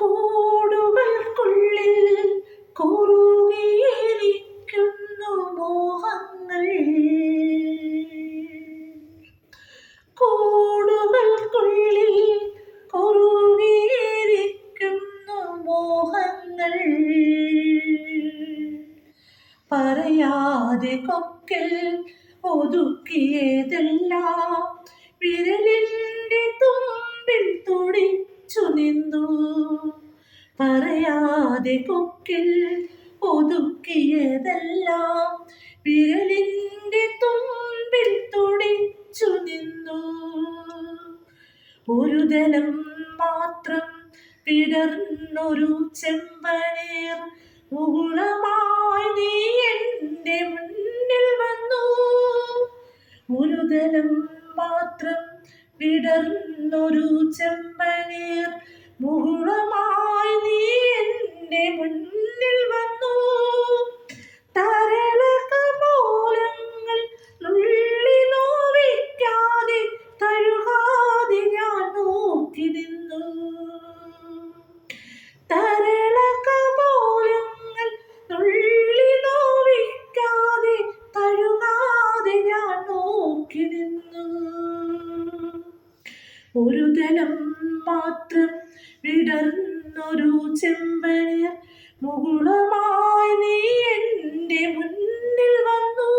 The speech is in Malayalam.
കൂടുകൾക്കുള്ളിൽ കുറുകിയിരിക്കുന്നു മോഹങ്ങൾ. കൂടുകൾക്കുള്ളിൽ കുറുകിയിരിക്കുന്നു മോഹങ്ങൾ. പറയാതെ കൊക്കിൽ ഒതുക്കിയതെല്ലാം വിരലിൻ്റെ തുമ്പിൽ തുടിച്ചു നിന്നു. പറയാതെ കൊക്കിൽ ഒതുക്കിയതെല്ലാം വിരലിൻ്റെ തുമ്പിൽ തുടിച്ചു നിന്നു. ഒരു ദലം മാത്രം വിടർന്നൊരു ചെമ്പനീർ മുകുളമായി നീ എൻ്റെ മുന്നിൽ വന്നു. ഒരു ദലം മാത്രം വിടർന്നൊരു ചെമ്പനീർ മുകുളമായി നീ എൻ്റെ മുന്നിൽ വന്നു. തരളകപോലങ്ങൾ നുള്ളി നോവിക്കാതെ തഴുകാതെ ഞാൻ നോക്കി നിന്നു. തരളകപോലങ്ങൾ നുള്ളി നോവിക്കാതെ തഴുകാതെ ഞാൻ നോക്കി നിന്നു. ഒരു ദലം മാത്രം വിടർന്നൊരു ചെമ്പനീർ മുകുളമായി നീ എൻ്റെ മുന്നിൽ വന്നു.